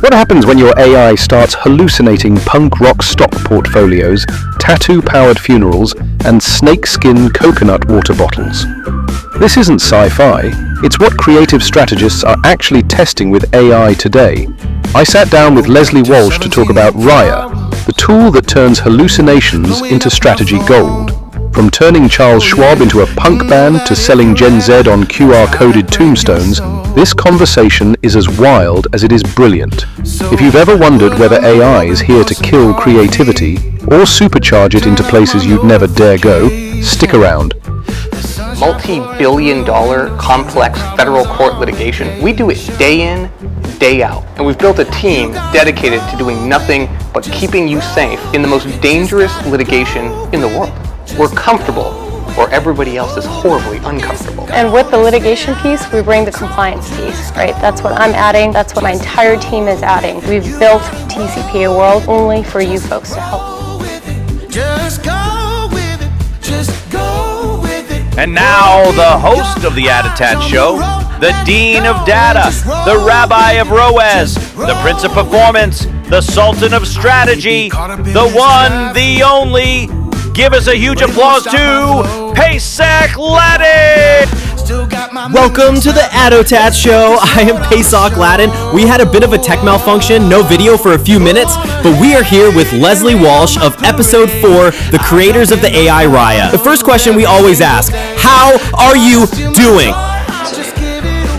What happens when your AI starts hallucinating punk rock stock portfolios, tattoo-powered funerals, and snakeskin coconut water bottles? This isn't sci-fi, it's what creative strategists are actually testing with AI today. I sat down with Leslie Walsh to talk about Raya, the tool that turns hallucinations into strategy gold. From turning Charles Schwab into a punk band to selling Gen Z on QR-coded tombstones, this conversation is as wild as it is brilliant. If you've ever wondered whether AI is here to kill creativity or supercharge it into places you'd never dare go, stick around. Multi-billion-dollar complex federal court litigation. We do it day in, day out. And we've built a team dedicated to doing nothing but keeping you safe in the most dangerous litigation in the world. We're comfortable where everybody else is horribly uncomfortable. And with the litigation piece, we bring the compliance piece, right? That's what I'm adding. That's what my entire team is adding. We've built TCPA World only for you folks to help. Just go with it. Just go with it. And now the host of the ADOTAT show, the Dean of Data, the Rabbi of Roaz, the Prince of Performance, the Sultan of Strategy, the one, the only. Give us a huge applause to Pesach Latin! Welcome to the ADOTAT show. I am Pesach Latin. We had a bit of a tech malfunction, no video for a few minutes, but we are here with Leslie Walsh of episode 4, the creators of the AI Raya. The first question we always ask, how are you doing?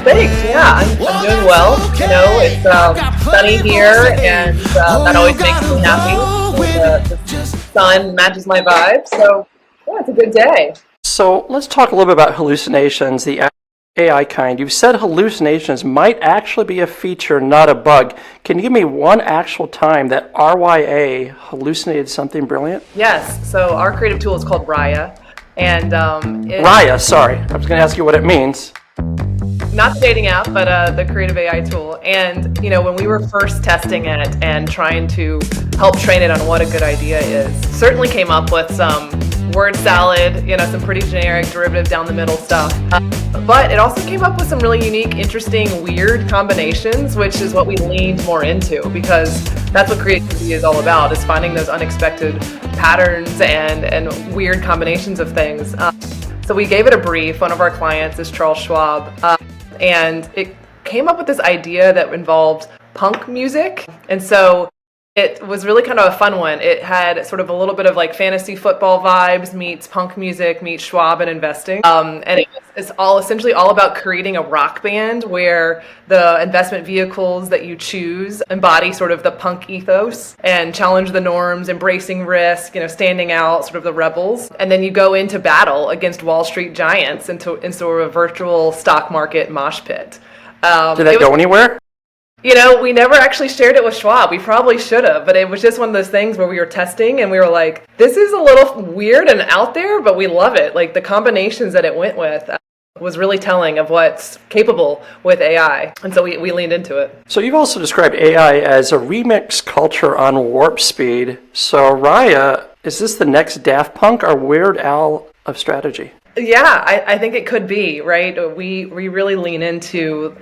Thanks. Yeah, I'm doing well. You know, it's sunny here, and that always makes me happy. The sun matches my vibe, so yeah, it's a good day. So let's talk a little bit about hallucinations, the AI kind. You've said hallucinations might actually be a feature, not a bug. Can you give me one actual time that RYA hallucinated something brilliant? Yes. So our creative tool is called Raya, and Raya. Sorry, I was going to ask you what it means. Not the dating app, but the creative AI tool. And, you know, when we were first testing it and trying to help train it on what a good idea is, certainly came up with some word salad, you know, some pretty generic derivative down the middle stuff. But it also came up with some really unique, interesting, weird combinations, which is what we leaned more into, because that's what creativity is all about, is finding those unexpected patterns and weird combinations of things. So we gave it a brief. One of our clients is Charles Schwab, and it came up with this idea that involved punk music. And so it was really kind of a fun one. It had sort of a little bit of like fantasy football vibes meets punk music meets Schwab and investing. And it's essentially all about creating a rock band where the investment vehicles that you choose embody sort of the punk ethos and challenge the norms, embracing risk, you know, standing out, sort of the rebels. And then you go into battle against Wall Street giants into sort of a virtual stock market mosh pit. Did that go anywhere? You know, we never actually shared it with Schwab. We probably should have, but it was just one of those things where we were testing and we were like, this is a little weird and out there, but we love it. Like the combinations that it went with was really telling of what's capable with AI. And so we leaned into it. So you've also described AI as a remix culture on warp speed. So Raya, is this the next Daft Punk or Weird Al of strategy? Yeah, I think it could be, right? We really lean into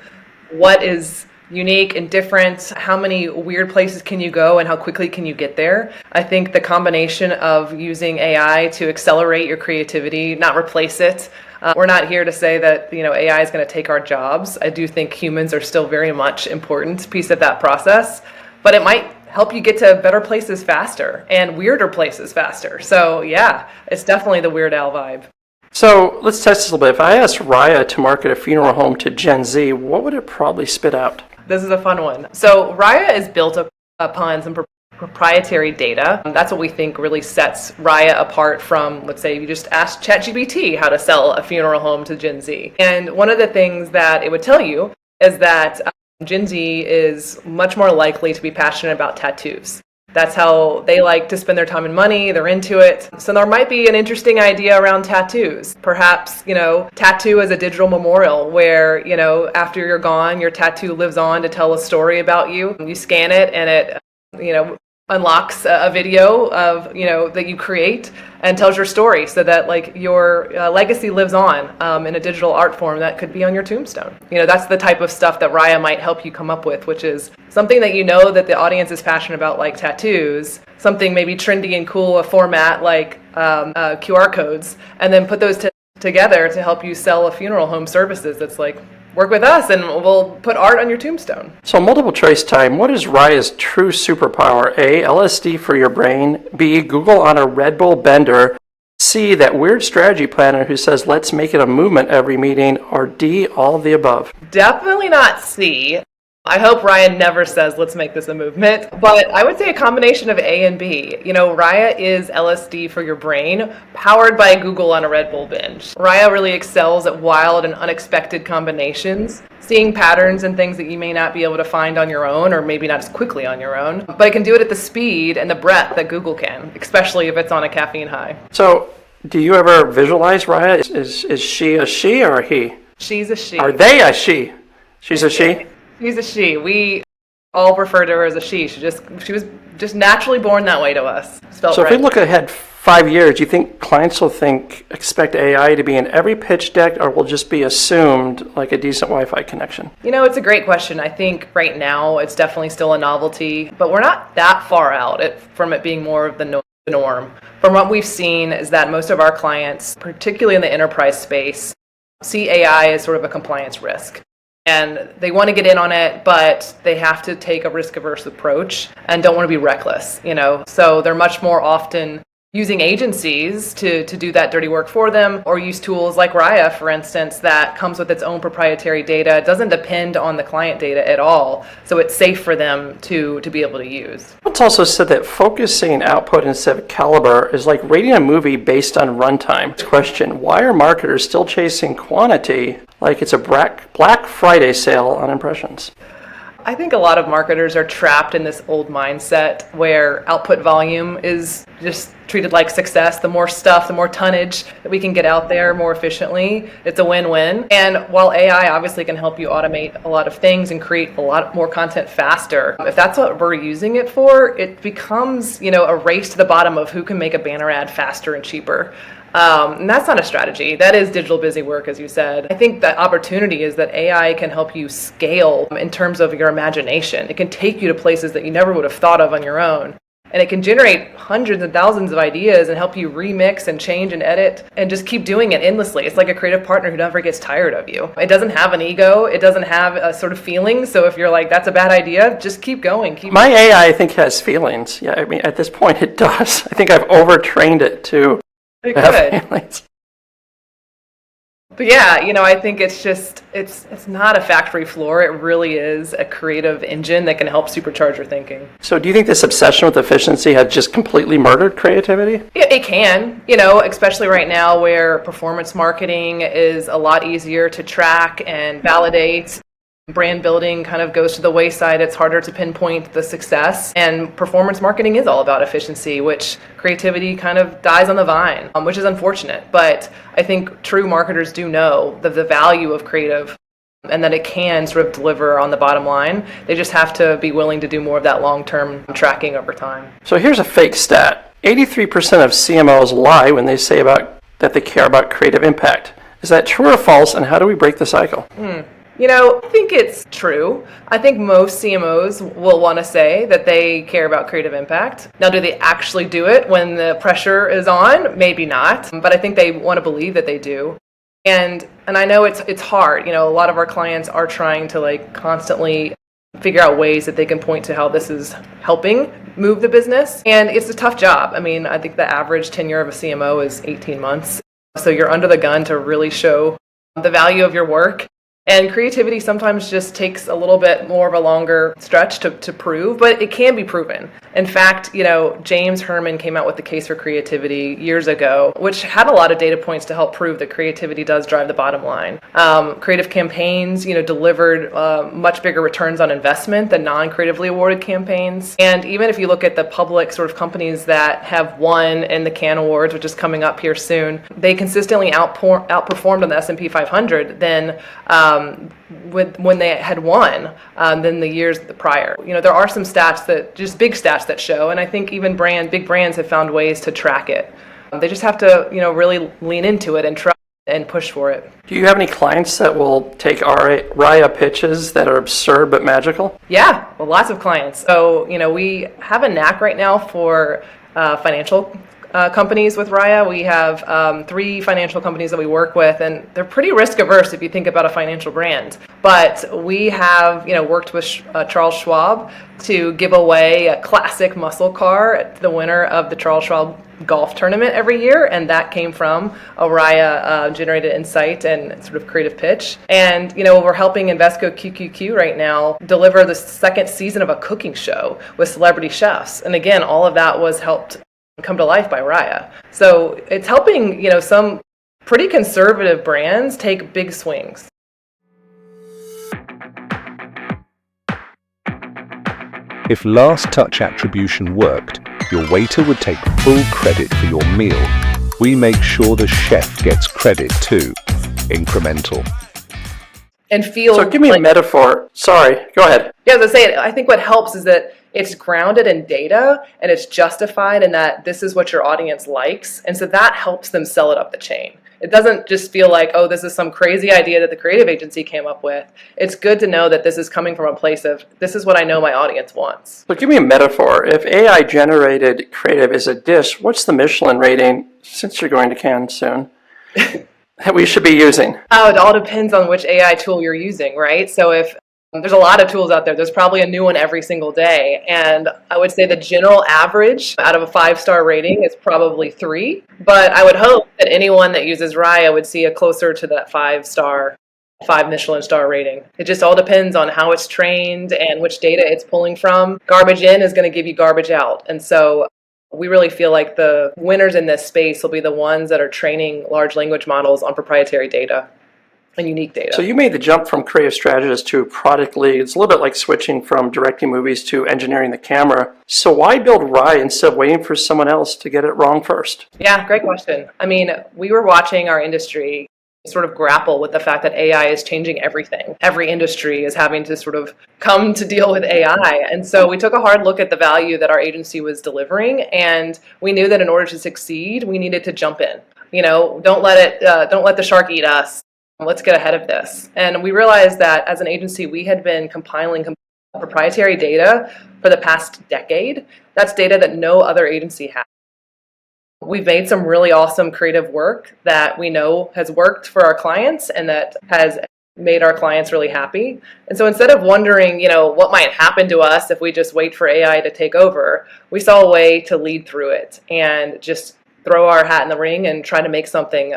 what is unique and different. How many weird places can you go and how quickly can you get there? I think the combination of using AI to accelerate your creativity, not replace it. We're not here to say that, you know, AI is going to take our jobs. I do think humans are still very much important piece of that process, but it might help you get to better places faster and weirder places faster. So yeah, it's definitely the Weird Al vibe. So let's test this a little bit. If I asked Raya to market a funeral home to Gen Z, what would it probably spit out? This is a fun one. So Raya is built upon some proprietary data. That's what we think really sets Raya apart from, let's say, you just asked ChatGPT how to sell a funeral home to Gen Z. And one of the things that it would tell you is that Gen Z is much more likely to be passionate about tattoos. That's how they like to spend their time and money. They're into it. So there might be an interesting idea around tattoos. Perhaps, you know, tattoo as a digital memorial where, you know, after you're gone, your tattoo lives on to tell a story about you. You scan it and it, you know, unlocks a video of, that you create and tells your story so that like your legacy lives on in a digital art form that could be on your tombstone. That's the type of stuff that Raya might help you come up with, which is something that that the audience is passionate about, like tattoos, something maybe trendy and cool, a format like QR codes, and then put those together to help you sell a funeral home services that's like, work with us and we'll put art on your tombstone. So multiple choice time, what is Raya's true superpower? A, LSD for your brain. B, Google on a Red Bull bender. C, that weird strategy planner who says, let's make it a movement every meeting. Or D, all of the above. Definitely not C. I hope Ryan never says, let's make this a movement, but I would say a combination of A and B. Raya is LSD for your brain, powered by Google on a Red Bull binge. Raya really excels at wild and unexpected combinations, seeing patterns and things that you may not be able to find on your own, or maybe not as quickly on your own, but it can do it at the speed and the breadth that Google can, especially if it's on a caffeine high. So, do you ever visualize Raya? Is she a she or a he? She's a she. Are they a she? She's a she? She's a she. We all refer to her as a she. She was just naturally born that way to us. Spelled So right. if we look ahead 5 years, do you think clients will expect AI to be in every pitch deck, or will just be assumed like a decent Wi-Fi connection? It's a great question. I think right now it's definitely still a novelty, but we're not that far out from it being more of the norm. From what we've seen is that most of our clients, particularly in the enterprise space, see AI as sort of a compliance risk. And they want to get in on it, but they have to take a risk-averse approach and don't want to be reckless, So they're much more often using agencies to do that dirty work for them, or use tools like Raya, for instance, that comes with its own proprietary data. It doesn't depend on the client data at all, so it's safe for them to be able to use. It's also said that focusing output instead of caliber is like rating a movie based on runtime. Question, why are marketers still chasing quantity like it's a Black Friday sale on impressions? I think a lot of marketers are trapped in this old mindset where output volume is just treated like success. The more stuff, the more tonnage that we can get out there more efficiently, it's a win-win. And while AI obviously can help you automate a lot of things and create a lot more content faster, if that's what we're using it for, it becomes, a race to the bottom of who can make a banner ad faster and cheaper. And that's not a strategy. That is digital busy work, as you said. I think the opportunity is that AI can help you scale in terms of your imagination. It can take you to places that you never would have thought of on your own. And it can generate hundreds and thousands of ideas and help you remix and change and edit and just keep doing it endlessly. It's like a creative partner who never gets tired of you. It doesn't have an ego. It doesn't have a sort of feeling. So if you're like, that's a bad idea, just keep going. My AI, I think, has feelings. Yeah, I mean, at this point, it does. I think I've overtrained it to have feelings. But yeah, I think it's just, it's not a factory floor. It really is a creative engine that can help supercharge your thinking. So do you think this obsession with efficiency has just completely murdered creativity? Yeah, it can, especially right now where performance marketing is a lot easier to track and validate. Brand building kind of goes to the wayside. It's harder to pinpoint the success. And performance marketing is all about efficiency, which creativity kind of dies on the vine, which is unfortunate. But I think true marketers do know the value of creative and that it can sort of deliver on the bottom line. They just have to be willing to do more of that long-term tracking over time. So here's a fake stat. 83% of CMOs lie when they say that they care about creative impact. Is that true or false, and how do we break the cycle? I think it's true. I think most CMOs will want to say that they care about creative impact. Now, do they actually do it when the pressure is on? Maybe not, but I think they want to believe that they do. And I know it's hard. A lot of our clients are trying to constantly figure out ways that they can point to how this is helping move the business. And it's a tough job. I mean, I think the average tenure of a CMO is 18 months. So you're under the gun to really show the value of your work. And creativity sometimes just takes a little bit more of a longer stretch to prove, but it can be proven. In fact, James Herman came out with the case for creativity years ago, which had a lot of data points to help prove that creativity does drive the bottom line. Creative campaigns, delivered much bigger returns on investment than non-creatively awarded campaigns. And even if you look at the public sort of companies that have won in the Cannes Awards, which is coming up here soon, they consistently outperformed on the S&P 500 than when they had won than the years prior. There are some stats just big stats that show, and I think even big brands have found ways to track it. They just have to, really lean into it and try and push for it. Do you have any clients that will take Raya pitches that are absurd but magical? Yeah, well, lots of clients. So, we have a knack right now for financial companies with Raya. We have 3 financial companies that we work with, and they're pretty risk averse if you think about a financial brand. But we have, worked with Charles Schwab to give away a classic muscle car to the winner of the Charles Schwab golf tournament every year, and that came from a Raya generated insight and sort of creative pitch. And we're helping Invesco QQQ right now deliver the 2nd season of a cooking show with celebrity chefs, and again, all of that was helped come to life by Raya. So it's helping some pretty conservative brands take big swings. If last touch attribution worked, your waiter would take full credit for your meal. We make sure the chef gets credit too. Incremental. And feel. So give me a metaphor. Sorry, go ahead. Yeah, as I say, I think what helps is that it's grounded in data and it's justified in that this is what your audience likes. And so that helps them sell it up the chain. It doesn't just feel like, oh, this is some crazy idea that the creative agency came up with. It's good to know that this is coming from a place of, this is what I know my audience wants. So give me a metaphor. If AI-generated creative is a dish, what's the Michelin rating, since you're going to Cannes soon, that we should be using? Oh, it all depends on which AI tool you're using, right? So if there's a lot of tools out there. There's probably a new one every single day. And I would say the general average out of a 5-star rating is probably 3. But I would hope that anyone that uses Raya would see a closer to that 5 Michelin star rating. It just all depends on how it's trained and which data it's pulling from. Garbage in is going to give you garbage out. And so we really feel like the winners in this space will be the ones that are training large language models on proprietary data and unique data. So you made the jump from creative strategist to product lead. It's a little bit like switching from directing movies to engineering the camera. So why build Raya instead of waiting for someone else to get it wrong first? Yeah, great question. I mean, we were watching our industry sort of grapple with the fact that AI is changing everything. Every industry is having to sort of come to deal with AI. And so we took a hard look at the value that our agency was delivering, and we knew that in order to succeed, we needed to jump in. Don't let the shark eat us. Let's get ahead of this. And we realized that as an agency, we had been compiling proprietary data for the past decade. That's data that no other agency has. We've made some really awesome creative work that we know has worked for our clients and that has made our clients really happy. And so instead of wondering, what might happen to us if we just wait for AI to take over, we saw a way to lead through it and just throw our hat in the ring and try to make something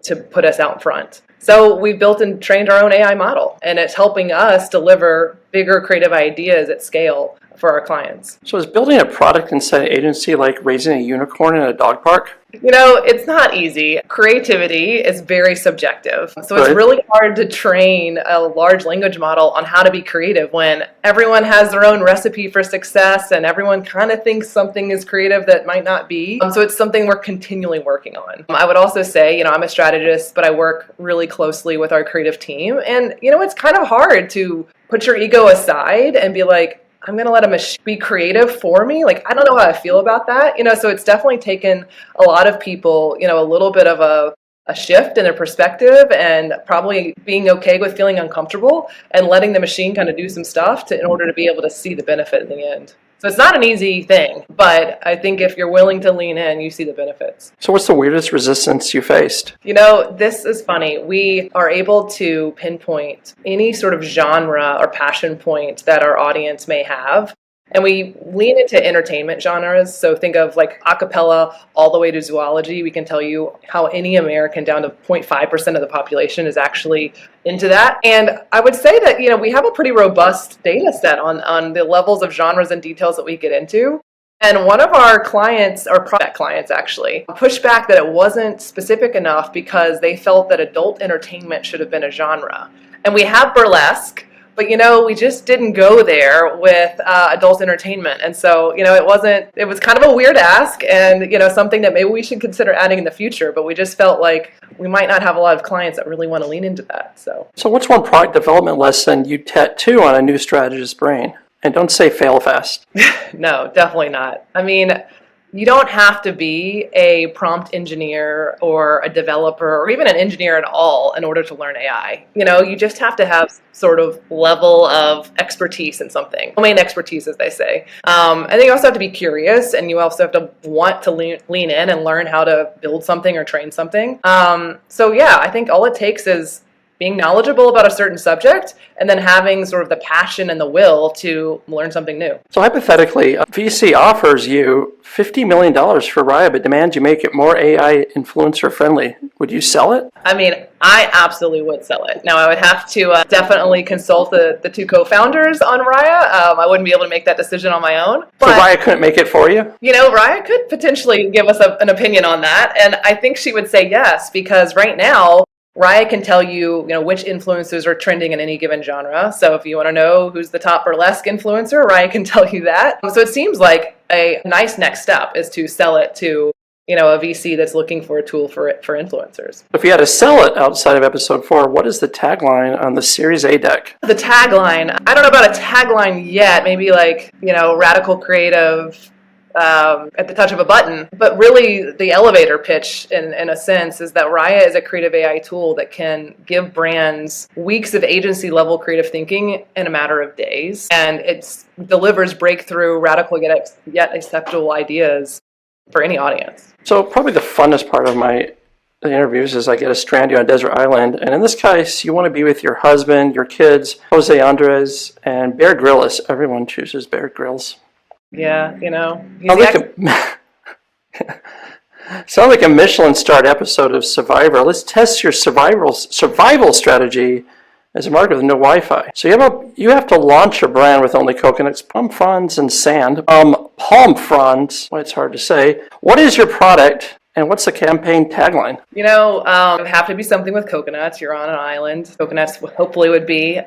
to put us out in front. So we built and trained our own AI model, and it's helping us deliver bigger creative ideas at scale for our clients. So is building a product inside an agency like raising a unicorn in a dog park? It's not easy. Creativity is very subjective. So it's really hard to train a large language model on how to be creative when everyone has their own recipe for success and everyone kind of thinks something is creative that might not be. So it's something we're continually working on. I would also say, I'm a strategist, but I work really closely with our creative team. And, it's kind of hard to put your ego aside and be like, I'm going to let a machine be creative for me. Like, I don't know how I feel about that. So it's definitely taken a lot of people, a little bit of a shift in their perspective and probably being okay with feeling uncomfortable and letting the machine kind of do some stuff in order to be able to see the benefit in the end. So it's not an easy thing, but I think if you're willing to lean in, you see the benefits. So what's the weirdest resistance you faced? This is funny. We are able to pinpoint any sort of genre or passion point that our audience may have. And we lean into entertainment genres. So think of like a cappella all the way to zoology. We can tell you how any American down to 0.5% of the population is actually into that. And I would say that, we have a pretty robust data set on the levels of genres and details that we get into. And one of our clients, or product clients actually, pushed back that it wasn't specific enough because they felt that adult entertainment should have been a genre. And we have burlesque, But, we just didn't go there with adult entertainment. And so, it was kind of a weird ask and, something that maybe we should consider adding in the future. But we just felt like we might not have a lot of clients that really want to lean into that. So what's one product development lesson you tattoo on a new strategist's brain? And don't say fail fast. No, definitely not. I mean, you don't have to be a prompt engineer or a developer or even an engineer at all in order to learn AI. You just have to have sort of level of expertise in something. Domain expertise, as they say. And then you also have to be curious, and you also have to want to lean in and learn how to build something or train something. I think all it takes is being knowledgeable about a certain subject and then having sort of the passion and the will to learn something new. So hypothetically, VC offers you $50 million for Raya, but demands you make it more AI influencer friendly. Would you sell it? I mean, I absolutely would sell it. Now, I would have to definitely consult the two co-founders on Raya. I wouldn't be able to make that decision on my own. But, so Raya couldn't make it for you? Raya could potentially give us an opinion on that. And I think she would say yes, because right now, Raya can tell you, which influencers are trending in any given genre. So if you want to know who's the top burlesque influencer, Raya can tell you that. So it seems like a nice next step is to sell it to, a VC that's looking for a tool for influencers. If you had to sell it outside of episode 4, what is the tagline on the Series A deck? The tagline, I don't know about a tagline yet. Maybe like, radical creative, at the touch of a button. But really, the elevator pitch, in a sense, is that Raya is a creative AI tool that can give brands weeks of agency-level creative thinking in a matter of days. And it delivers breakthrough, radical, yet acceptable ideas for any audience. So probably the funnest part of the interviews is I get to strand you on a desert island. And in this case, you want to be with your husband, your kids, Jose Andres, and Bear Grylls. Everyone chooses Bear Grylls. Yeah, Sounds like a Michelin starred episode of Survivor. Let's test your survival strategy as a market with no Wi-Fi. So you have to launch a brand with only coconuts, palm fronds, and sand. Palm fronds. Well, it's hard to say. What is your product? And what's the campaign tagline? It would have to be something with coconuts. You're on an island. Coconuts hopefully would be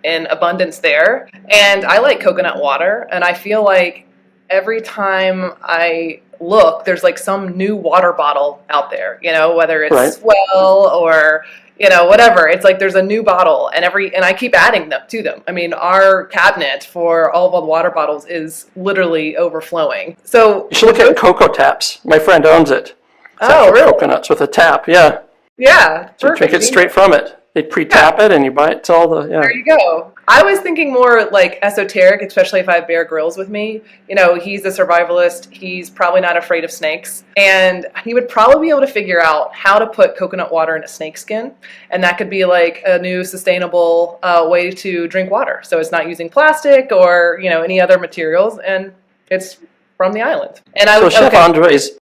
in abundance there. And I like coconut water. And I feel like every time I look, there's like some new water bottle out there, whether it's right. Swell or, whatever. It's like there's a new bottle and I keep adding them to them. I mean, our cabinet for all of the water bottles is literally overflowing. So you should look at Cocoa Taps. My friend owns it. Oh, really? Coconuts with a tap, yeah. Yeah, perfect. Drink it straight from it. They pre-tap it and you buy it. It's all the, yeah. There you go. I was thinking more like esoteric, especially if I have Bear Grylls with me. He's a survivalist. He's probably not afraid of snakes. And he would probably be able to figure out how to put coconut water in a snake skin. And that could be like a new sustainable way to drink water. So it's not using plastic or, any other materials. And it's from the island. And Chef Andres...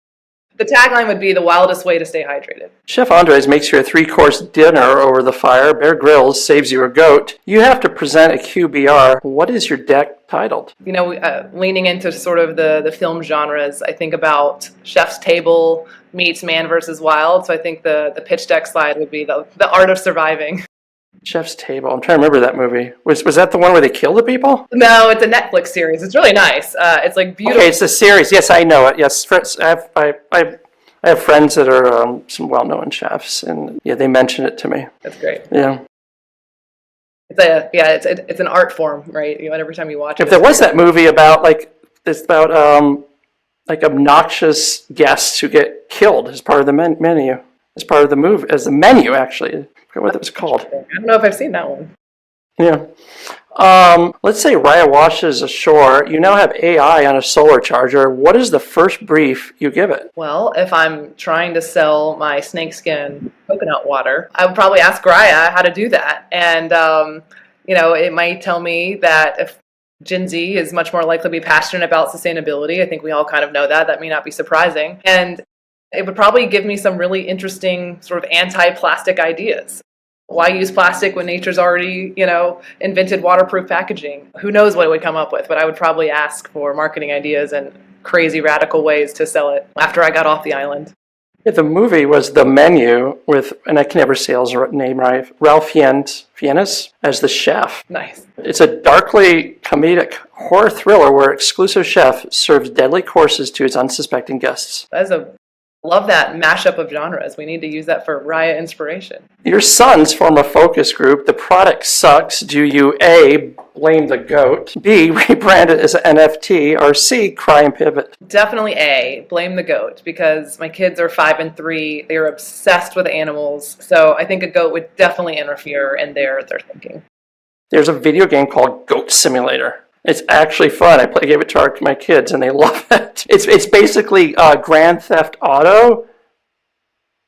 The tagline would be the wildest way to stay hydrated. Chef Andres makes you a 3-course dinner over the fire. Bear Grylls saves you a goat. You have to present a QBR. What is your deck titled? Leaning into sort of the film genres, I think about Chef's Table meets Man vs. Wild. So I think the pitch deck slide would be the art of surviving. Chef's Table. I'm trying to remember that movie. Was that the one where they kill the people? No, it's a Netflix series. It's really nice. It's like beautiful. Okay, it's a series. Yes, I know it. Yes, I have friends that are some well-known chefs, and yeah, they mention it to me. That's great. Yeah. It's an art form, right? Every time you watch it. If there was that movie about obnoxious guests who get killed as part of the menu, as part of the movie, as the menu actually. I forget what it was called. I don't know if I've seen that one. Yeah. Let's say Raya washes ashore. You now have AI on a solar charger. What is the first brief you give it? Well, if I'm trying to sell my snakeskin coconut water, I would probably ask Raya how to do that. And, it might tell me that if Gen Z is much more likely to be passionate about sustainability, I think we all kind of know that. That may not be surprising. And it would probably give me some really interesting sort of anti-plastic ideas. Why use plastic when nature's already, invented waterproof packaging? Who knows what it would come up with, but I would probably ask for marketing ideas and crazy radical ways to sell it after I got off the island. Yeah, the movie was The Menu with, and I can never say his name right, Ralph Fiennes as the chef. Nice. It's a darkly comedic horror thriller where exclusive chef serves deadly courses to his unsuspecting guests. Love that mashup of genres. We need to use that for Raya inspiration. Your sons form a focus group. The product sucks. Do you A, blame the goat, B, rebrand it as an NFT, or C, cry and pivot? Definitely A, blame the goat, because my kids are 5 and 3. They are obsessed with animals. So I think a goat would definitely interfere in their thinking. There's a video game called Goat Simulator. It's actually fun. I gave it to my kids, and they love it. It's basically Grand Theft Auto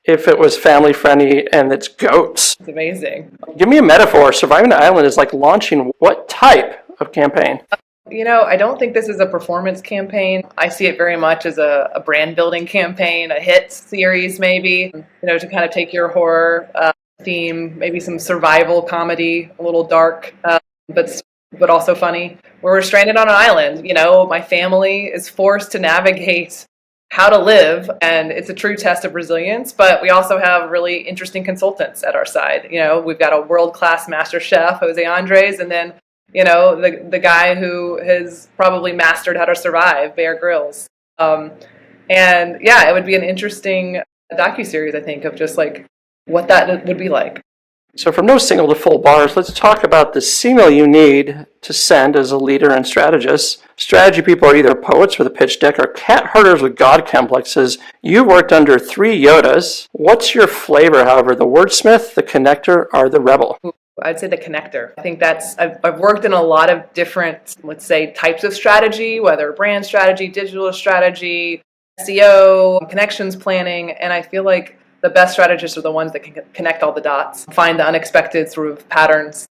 if it was family friendly, and it's goats. It's amazing. Give me a metaphor. Surviving the island is like launching what type of campaign? I don't think this is a performance campaign. I see it very much as a brand building campaign, a hit series maybe, to kind of take your horror theme, maybe some survival comedy, a little dark, but also funny, where we're stranded on an island. My family is forced to navigate how to live, and it's a true test of resilience, but we also have really interesting consultants at our side. We've got a world-class master chef, Jose Andres, and then, the guy who has probably mastered how to survive, Bear Grylls. It would be an interesting docuseries, I think, of just like what that would be like. So from no signal to full bars, let's talk about the signal you need to send as a leader and strategist. Strategy people are either poets with a pitch deck or cat herders with god complexes. You've worked under 3 Yodas. What's your flavor, however, the wordsmith, the connector, or the rebel? I'd say the connector. I think I've worked in a lot of different, let's say, types of strategy, whether brand strategy, digital strategy, SEO, connections planning, and I feel like the best strategists are the ones that can connect all the dots, find the unexpected sort of patterns.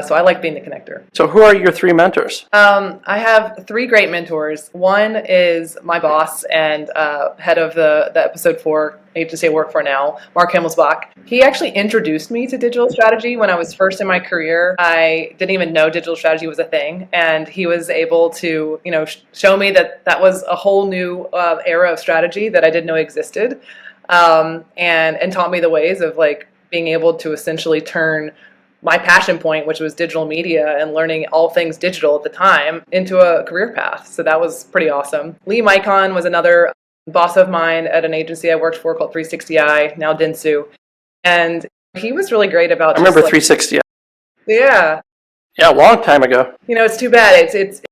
So I like being the connector. So who are your 3 mentors? I have 3 great mentors. One is my boss and head of the episode 4 agency I work for now, Mark Himmelsbach. He actually introduced me to digital strategy when I was first in my career. I didn't even know digital strategy was a thing, and he was able to, show me that was a whole new era of strategy that I didn't know existed. And taught me the ways of like being able to essentially turn my passion point, which was digital media and learning all things digital at the time, into a career path. So that was pretty awesome. Lee Michelin was another boss of mine at an agency I worked for called 360i, now Dentsu. And he was really great about I remember 360i. Yeah. Yeah, a long time ago. It's too bad. It's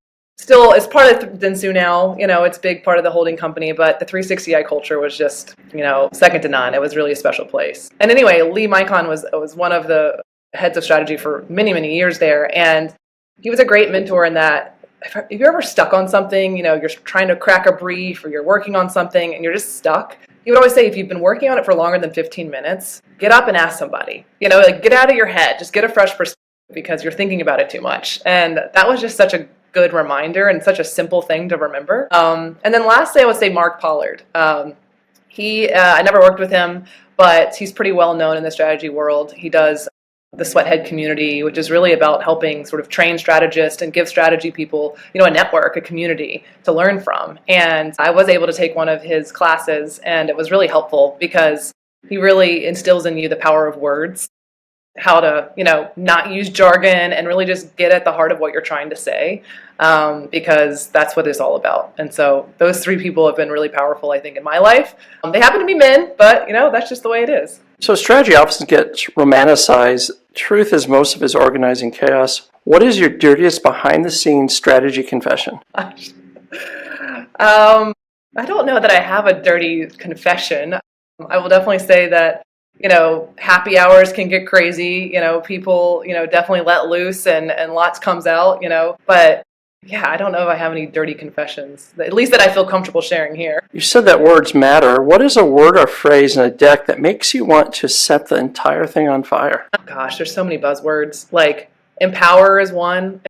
part of Dentsu now. It's a big part of the holding company, but the 360i culture was just, second to none. It was really a special place. And anyway, Lee Michelin was one of the heads of strategy for many, many years there. And he was a great mentor in that if you're ever stuck on something, you're trying to crack a brief or you're working on something and you're just stuck, he would always say, if you've been working on it for longer than 15 minutes, get up and ask somebody. Get out of your head. Just get a fresh perspective because you're thinking about it too much. And that was just such a good reminder and such a simple thing to remember. And then lastly, I would say Mark Pollard. I never worked with him, but he's pretty well known in the strategy world. He does the Sweathead community, which is really about helping sort of train strategists and give strategy people, a network, a community to learn from. And I was able to take one of his classes, and it was really helpful because he really instills in you the power of words, how to, not use jargon and really just get at the heart of what you're trying to say, because that's what it's all about. And so those 3 people have been really powerful, I think, in my life. They happen to be men, but, that's just the way it is. So strategy often gets romanticized. Truth is most of his organizing chaos. What is your dirtiest behind-the-scenes strategy confession? I don't know that I have a dirty confession. I will definitely say that, happy hours can get crazy, people, definitely let loose and lots comes out, but yeah, I don't know if I have any dirty confessions, at least that I feel comfortable sharing here. You said that words matter. What is a word or phrase in a deck that makes you want to set the entire thing on fire? Oh, gosh, there's so many buzzwords. Like empower is one.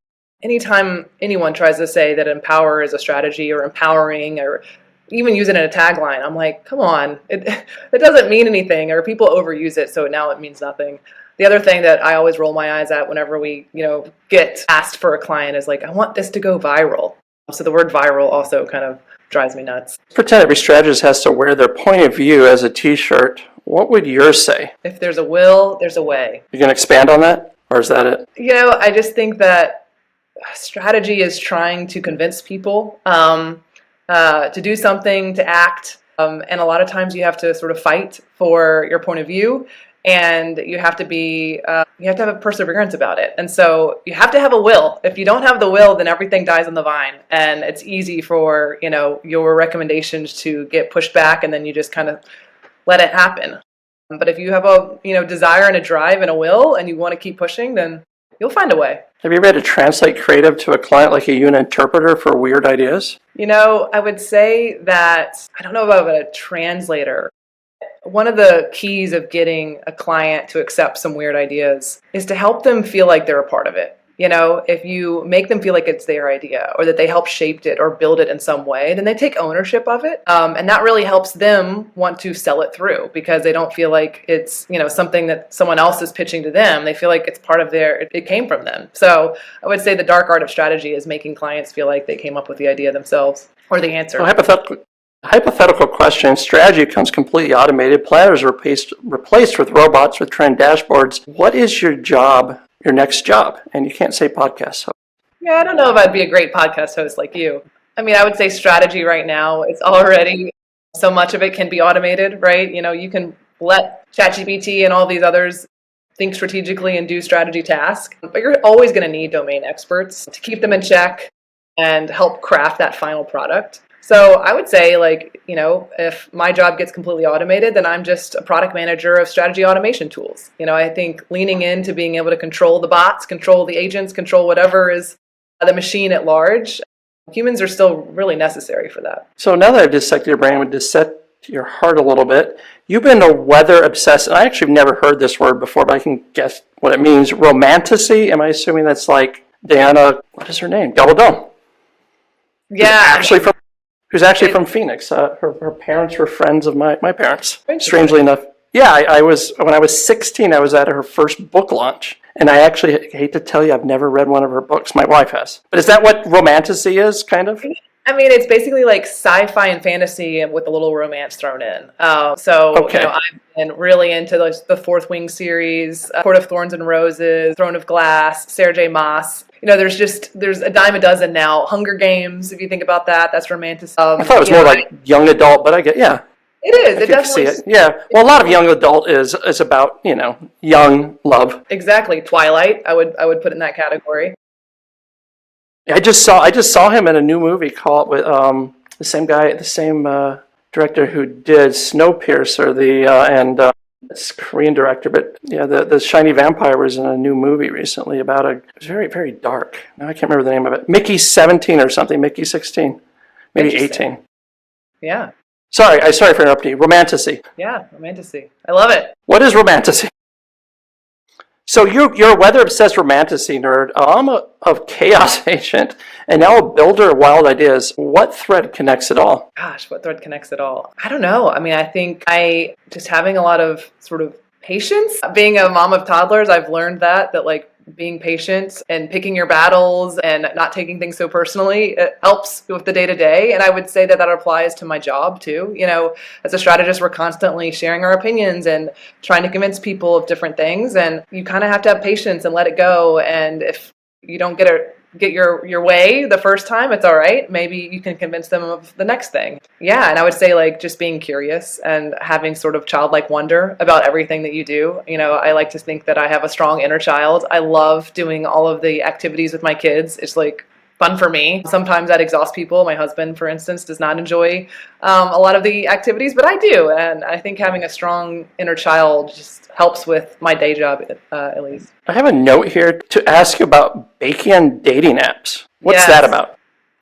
Anytime anyone tries to say that empower is a strategy or empowering or even use it in a tagline, I'm like, come on, it doesn't mean anything, or people overuse it, so now it means nothing. The other thing that I always roll my eyes at whenever we, get asked for a client is like, I want this to go viral. So the word viral also kind of drives me nuts. Pretend every strategist has to wear their point of view as a t-shirt. What would yours say? If there's a will, there's a way. You can expand on that? Or is that it? I just think that strategy is trying to convince people to do something, to act. And a lot of times you have to sort of fight for your point of view, and you have to have a perseverance about it. And so you have to have a will. If you don't have the will, then everything dies on the vine, and it's easy for, your recommendations to get pushed back, and then you just kind of let it happen. But if you have a, desire and a drive and a will, and you want to keep pushing, then you'll find a way. Have you ever had to translate creative to a client like you an interpreter for weird ideas? I would say that, I don't know about a translator. One of the keys of getting a client to accept some weird ideas is to help them feel like they're a part of it. If you make them feel like it's their idea, or that they help shape it or build it in some way, then they take ownership of it. And that really helps them want to sell it through, because they don't feel like it's, something that someone else is pitching to them. They feel like it's part of it came from them. So I would say the dark art of strategy is making clients feel like they came up with the idea themselves, or the answer. Well, hypothetical question. Strategy becomes completely automated. Planners are replaced with robots with trend dashboards. What is your job? Your next job? And you can't say podcast host. Yeah, I don't know if I'd be a great podcast host like you. I would say strategy right now, it's already, so much of it can be automated, right? You can let ChatGPT and all these others think strategically and do strategy tasks, but you're always going to need domain experts to keep them in check and help craft that final product. So I would say, if my job gets completely automated, then I'm just a product manager of strategy automation tools. I think leaning into being able to control the bots, control the agents, control whatever is the machine at large, humans are still really necessary for that. So now that I've dissected your brain, I would dissect your heart a little bit. You've been a weather obsessed, and I actually have never heard this word before, but I can guess what it means. Romanticy? Am I assuming that's like Diana, what is her name? Gabaldon. Yeah. Who's actually from Phoenix. Her parents were friends of my parents. Strangely enough. Yeah, when I was 16, I was at her first book launch. And I actually hate to tell you, I've never read one of her books. My wife has. But is that what romanticy is, kind of? It's basically like sci-fi and fantasy with a little romance thrown in. Okay. I've been really into the Fourth Wing series, Court of Thorns and Roses, Throne of Glass, Sarah J. Maas. There's a dime a dozen now. Hunger Games, if you think about that, that's romantic. I thought it was more like young adult, but I get, yeah. It is. It definitely see it. Yeah. Well, a lot of young adult is about, young love. Exactly. Twilight, I would put in that category. I just saw him in a new movie called with the same director who did Snowpiercer, it's a Korean director, but yeah, the Shiny Vampire was in a new movie recently it was very, very dark. Now I can't remember the name of it. Mickey 17 or something, Mickey 16, maybe 18. Yeah. Sorry for interrupting you. Romanticy. Yeah, romanticy. I love it. What is romanticy? So you're a weather-obsessed romanticy nerd. I'm a chaos agent, and now a builder of wild ideas. What thread connects it all? Gosh, what thread connects it all? I don't know. I think just having a lot of sort of patience. Being a mom of toddlers, I've learned that being patient and picking your battles and not taking things so personally, it helps with the day-to-day. And I would say that applies to my job too. As a strategist, we're constantly sharing our opinions and trying to convince people of different things. And you kind of have to have patience and let it go. And if you don't get your way the first time, it's all right. Maybe you can convince them of the next thing. Yeah, and I would say just being curious and having sort of childlike wonder about everything that you do. I like to think that I have a strong inner child. I love doing all of the activities with my kids. It's fun for me. Sometimes that exhausts people. My husband, for instance, does not enjoy a lot of the activities, but I do. And I think having a strong inner child just helps with my day job, at least. I have a note here to ask you about bacon dating apps. What's that about?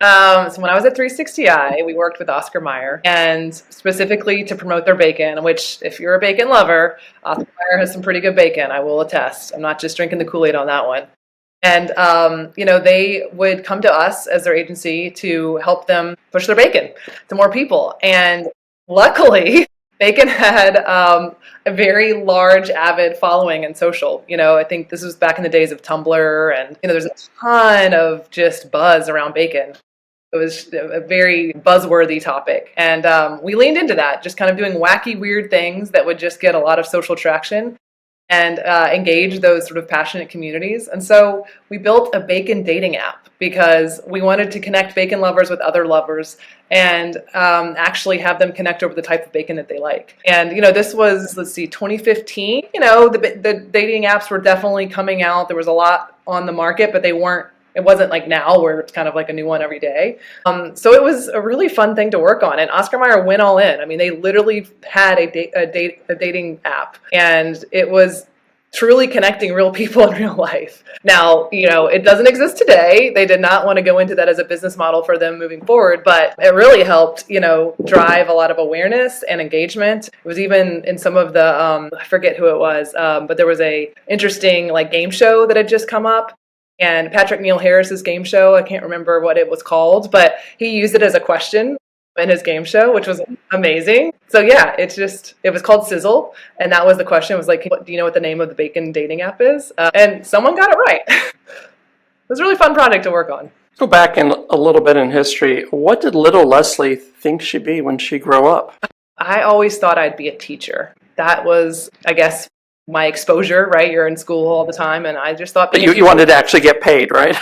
So when I was at 360i, we worked with Oscar Mayer, and specifically to promote their bacon, which if you're a bacon lover, Oscar Mayer has some pretty good bacon, I will attest. I'm not just drinking the Kool-Aid on that one. And, they would come to us as their agency to help them push their bacon to more people. And luckily, bacon had a very large, avid following in social. I think this was back in the days of Tumblr, and, there's a ton of just buzz around bacon. It was a very buzzworthy topic. And we leaned into that, just kind of doing wacky, weird things that would just get a lot of social traction and engage those sort of passionate communities. And so we built a bacon dating app because we wanted to connect bacon lovers with other lovers and actually have them connect over the type of bacon that they like. And, this was, 2015. The dating apps were definitely coming out. There was a lot on the market, but it wasn't like now where it's kind of like a new one every day. So it was a really fun thing to work on. And Oscar Mayer went all in. I mean, they literally had a dating app, and it was truly connecting real people in real life. Now, it doesn't exist today. They did not want to go into that as a business model for them moving forward, but it really helped, drive a lot of awareness and engagement. It was even in some of the, I forget who it was, but there was a interesting game show that had just come up. And Patrick Neil Harris's game show, I can't remember what it was called, but he used it as a question in his game show, which was amazing. So yeah, it was called Sizzle. And that was the question. It was like, do you know what the name of the bacon dating app is? And someone got it right. It was a really fun project to work on. Go back in a little bit in history. What did little Leslie think she'd be when she grew up? I always thought I'd be a teacher. That was, I guess, my exposure, right? You're in school all the time, and I just thought... But you wanted to actually get paid, right?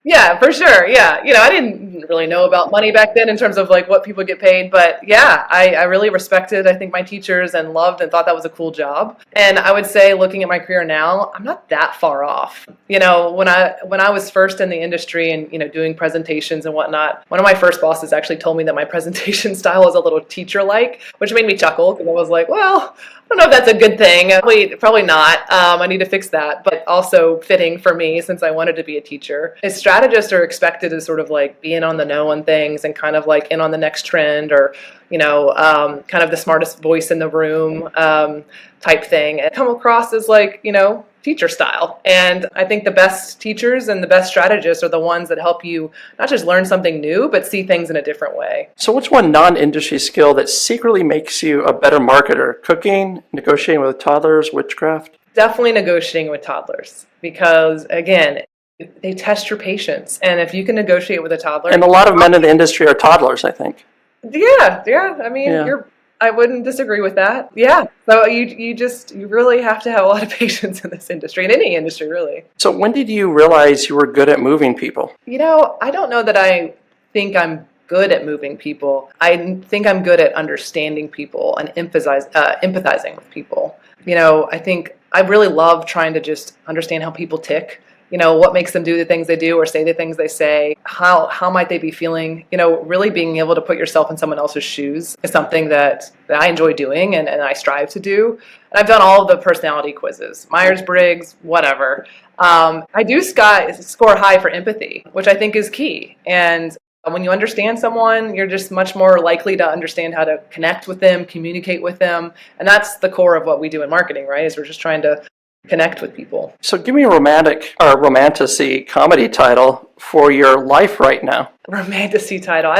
Yeah, for sure, yeah. I didn't really know about money back then in terms of what people get paid, but yeah, I really respected, I think, my teachers and loved and thought that was a cool job. And I would say, looking at my career now, I'm not that far off. When I was first in the industry and, doing presentations and whatnot, one of my first bosses actually told me that my presentation style was a little teacher-like, which made me chuckle because I was like, well... I don't know if that's a good thing. Probably not. I need to fix that, but also fitting for me since I wanted to be a teacher. As strategists are expected to sort of be in on the know on things and kind of in on the next trend or, kind of the smartest voice in the room type thing. And come across as teacher style. And I think the best teachers and the best strategists are the ones that help you not just learn something new, but see things in a different way. So what's one non-industry skill that secretly makes you a better marketer? Cooking, negotiating with toddlers, witchcraft? Definitely negotiating with toddlers because, again, they test your patience. And if you can negotiate with a toddler... And a lot of men in the industry are toddlers, I think. Yeah. I mean, I wouldn't disagree with that. Yeah. So you really have to have a lot of patience in this industry, in any industry, really. So when did you realize you were good at moving people? I don't know that I think I'm good at moving people. I think I'm good at understanding people and empathizing with people. I think I really love trying to just understand how people tick. What makes them do the things they do or say the things they say? How might they be feeling? Really being able to put yourself in someone else's shoes is something that I enjoy doing and I strive to do. And I've done all of the personality quizzes, Myers-Briggs, whatever. I do score high for empathy, which I think is key. And when you understand someone, you're just much more likely to understand how to connect with them, communicate with them. And that's the core of what we do in marketing, right? Is we're just trying to connect with people. So give me a romantasy comedy title for your life right now. Romantasy title.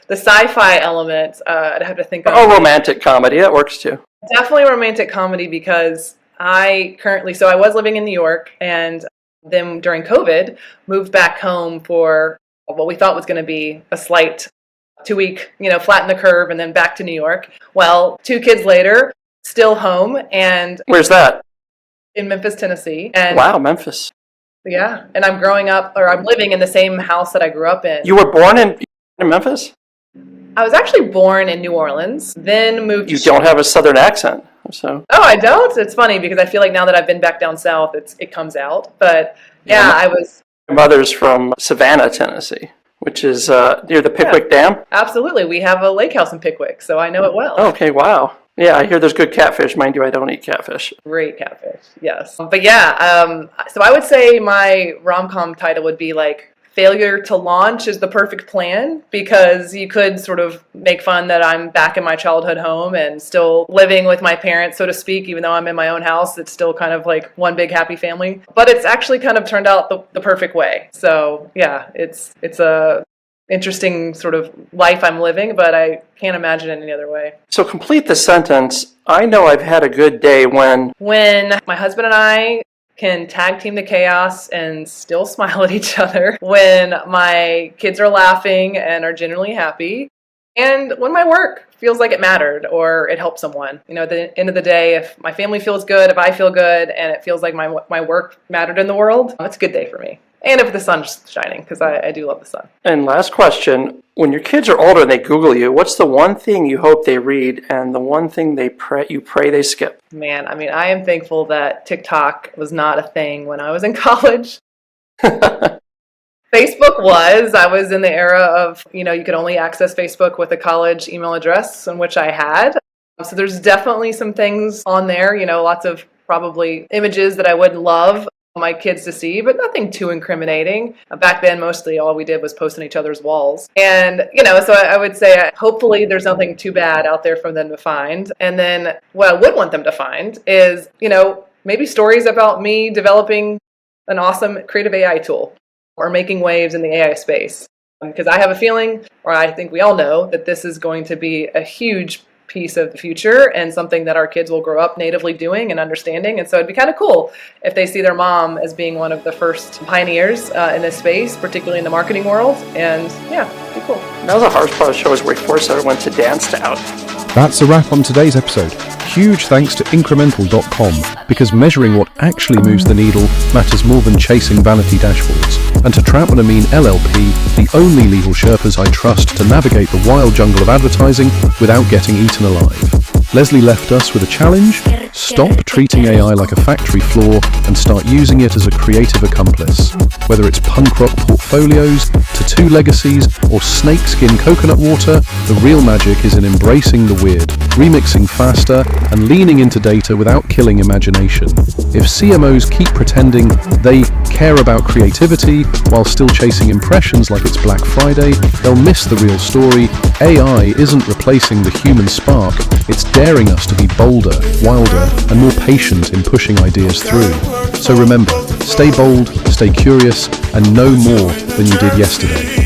The sci-fi element, I'd have to think of. Oh, romantic comedy, that works too. Definitely romantic comedy because I was living in New York and then during COVID moved back home for what we thought was going to be a slight 2-week, flatten the curve and then back to New York. Well, 2 kids later, still home. And where's that? In Memphis, Tennessee. And wow, Memphis. Yeah, and I'm living in the same house that I grew up in. You were born in Memphis? I was actually born in New Orleans, then moved to... You don't have a southern accent, so... Oh, I don't? It's funny because I feel like now that I've been back down south, it comes out. But yeah, I was... My mother's from Savannah, Tennessee, which is near the Pickwick Dam. Absolutely. We have a lake house in Pickwick, so I know it well. Okay, wow. Yeah, I hear there's good catfish. Mind you, I don't eat catfish. Great catfish, yes. But yeah, so I would say my rom-com title would be Failure to Launch is the Perfect Plan, because you could sort of make fun that I'm back in my childhood home and still living with my parents, so to speak, even though I'm in my own house. It's still kind of one big happy family. But it's actually kind of turned out the perfect way. So yeah, it's a interesting sort of life I'm living, but I can't imagine it any other way. So complete the sentence. I know I've had a good day when... When my husband and I can tag team the chaos and still smile at each other when my kids are laughing and are genuinely happy, and when my work feels like it mattered or it helped someone. At the end of the day, if my family feels good, if I feel good, and it feels like my work mattered in the world, it's a good day for me. And if the sun's shining, because I do love the sun. And last question, when your kids are older and they Google you, what's the one thing you hope they read and the one thing you pray they skip? Man, I am thankful that TikTok was not a thing when I was in college. Facebook was. I was in the era of, you could only access Facebook with a college email address, in which I had. So there's definitely some things on there, lots of probably images that I wouldn't love my kids to see, but nothing too incriminating. Back then, mostly all we did was post on each other's walls. And, so I would say hopefully there's nothing too bad out there for them to find. And then what I would want them to find is, maybe stories about me developing an awesome creative AI tool or making waves in the AI space. Because I have a feeling, or I think we all know, that this is going to be a huge piece of the future and something that our kids will grow up natively doing and understanding. And so it'd be kind of cool if they see their mom as being one of the first pioneers in this space, particularly in the marketing world. And yeah, it'd be cool. That was the hardest part of the show, is we forced everyone to dance to out. That's a wrap on today's episode. Huge thanks to incremental.com, because measuring what actually moves the needle matters more than chasing vanity dashboards. And to Trout and Amin LLP, the only legal Sherpas I trust to navigate the wild jungle of advertising without getting eaten alive. Leslie left us with a challenge: stop treating AI like a factory floor and start using it as a creative accomplice. Whether it's punk rock portfolios, tattoo legacies, or snakeskin coconut water, the real magic is in embracing the weird, remixing faster, and leaning into data without killing imagination. If CMOs keep pretending they care about creativity while still chasing impressions like it's Black Friday, they'll miss the real story. AI isn't replacing the human spark, it's daring us to be bolder, wilder, and more patient in pushing ideas through. So remember, stay bold, stay curious, and know more than you did yesterday.